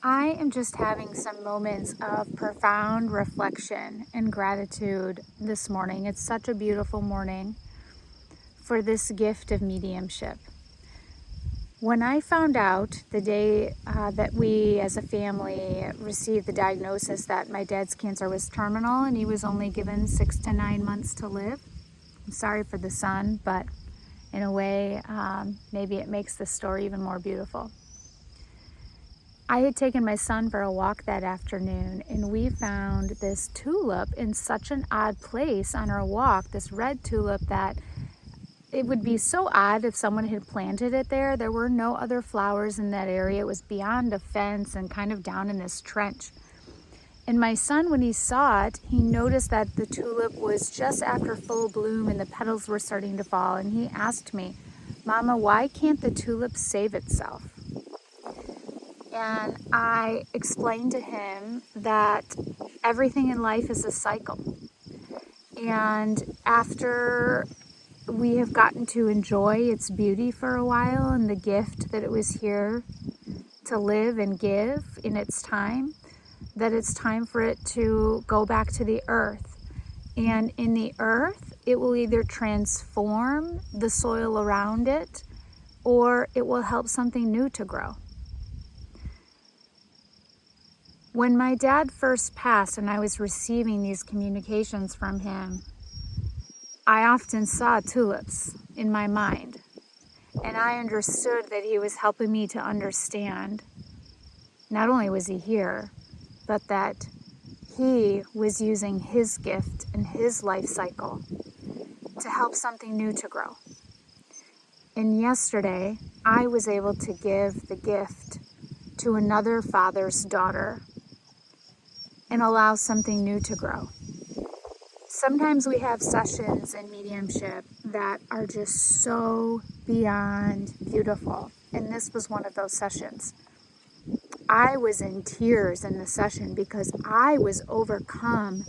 I am just having some moments of profound reflection and gratitude this morning. It's such a beautiful morning for this gift of mediumship. When I found out the day that we as a family received the diagnosis that my dad's cancer was terminal and he was only given 6 to 9 months to live, I'm sorry for the son, but in a way, maybe it makes the story even more beautiful. I had taken my son for a walk that afternoon, and we found this tulip in such an odd place on our walk, this red tulip that it would be so odd if someone had planted it there. There were no other flowers in that area. It was beyond a fence and kind of down in this trench. And my son, when he saw it, he noticed that the tulip was just after full bloom and the petals were starting to fall. And he asked me, "Mama, why can't the tulip save itself?" And I explained to him that everything in life is a cycle. And after we have gotten to enjoy its beauty for a while and the gift that it was here to live and give in its time, that it's time for it to go back to the earth. And in the earth, it will either transform the soil around it or it will help something new to grow. When my dad first passed and I was receiving these communications from him, I often saw tulips in my mind. And I understood that he was helping me to understand, not only was he here, but that he was using his gift and his life cycle to help something new to grow. And yesterday, I was able to give the gift to another father's daughter and allow something new to grow. Sometimes we have sessions in mediumship that are just so beyond beautiful. And this was one of those sessions. I was in tears in the session because I was overcome,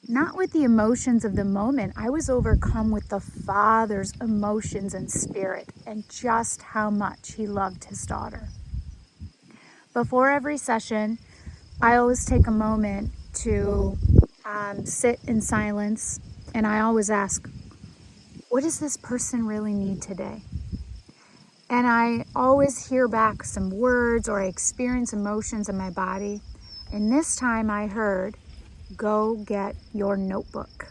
not with the emotions of the moment. I was overcome with the Father's emotions and spirit and just how much he loved his daughter. Before every session, I always take a moment to sit in silence, and I always ask, what does this person really need today? And I always hear back some words or I experience emotions in my body. And this time I heard, go get your notebook.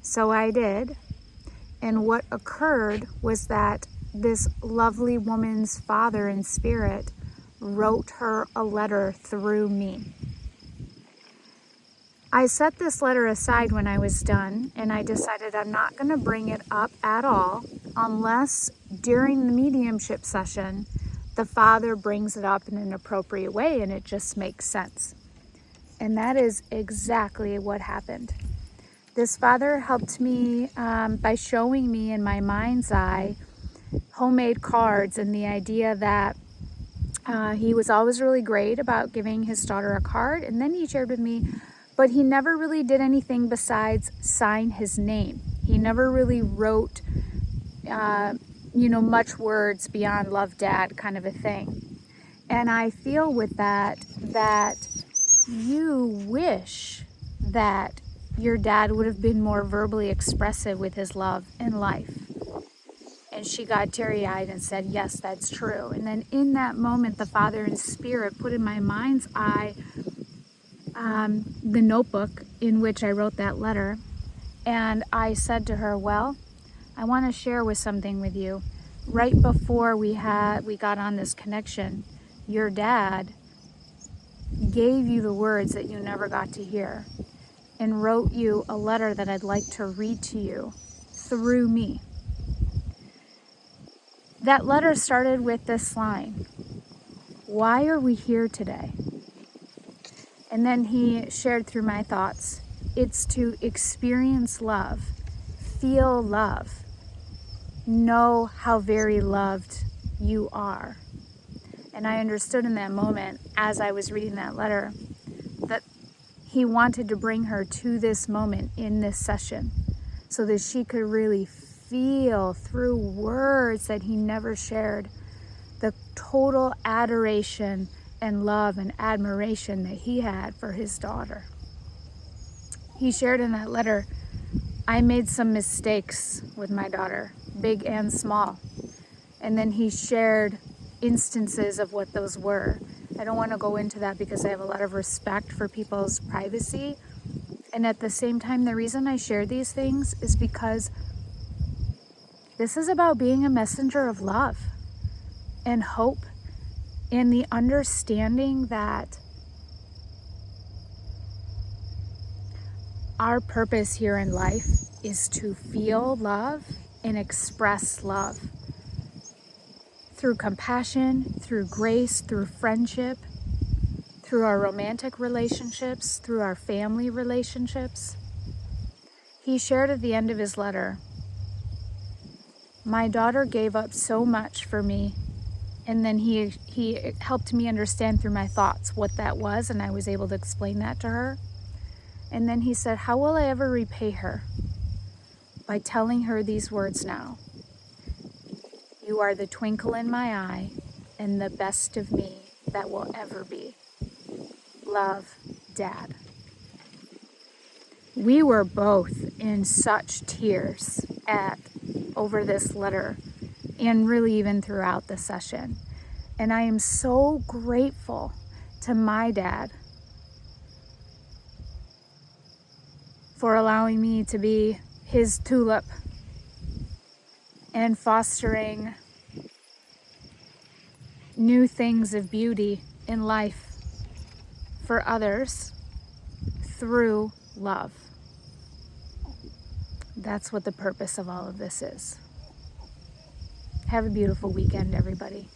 So I did. And what occurred was that this lovely woman's father in spirit wrote her a letter through me. I set this letter aside when I was done, and I decided I'm not going to bring it up at all unless during the mediumship session, the Father brings it up in an appropriate way and it just makes sense. And that is exactly what happened. This Father helped me by showing me in my mind's eye homemade cards and the idea that he was always really great about giving his daughter a card. And then he shared with me, but he never really did anything besides sign his name. He never really wrote, much words beyond love, Dad, kind of a thing. And I feel with that you wish that your dad would have been more verbally expressive with his love and life. And she got teary-eyed and said, yes, that's true. And then in that moment, the Father in Spirit put in my mind's eye the notebook in which I wrote that letter. And I said to her, well, I want to share something with you. Right before we got on this connection, your dad gave you the words that you never got to hear and wrote you a letter that I'd like to read to you through me. That letter started with this line, why are we here today? And then he shared through my thoughts, it's to experience love, feel love, know how very loved you are. And I understood in that moment, as I was reading that letter, that he wanted to bring her to this moment in this session so that she could really feel through words that he never shared the total adoration and love and admiration that he had for his daughter. He shared in that letter, I made some mistakes with my daughter, big and small. And then he shared instances of what those were. I don't want to go into that because I have a lot of respect for people's privacy. And at the same time, the reason I share these things is because this is about being a messenger of love and hope and the understanding that our purpose here in life is to feel love and express love through compassion, through grace, through friendship, through our romantic relationships, through our family relationships. He shared at the end of his letter, my daughter gave up so much for me, and then he helped me understand through my thoughts what that was, and I was able to explain that to her. And then he said, how will I ever repay her? By telling her these words now. You are the twinkle in my eye and the best of me that will ever be. Love, Dad. We were both in such tears over this letter and really even throughout the session. And I am so grateful to my dad for allowing me to be his tulip and fostering new things of beauty in life for others through love. That's what the purpose of all of this is. Have a beautiful weekend, everybody.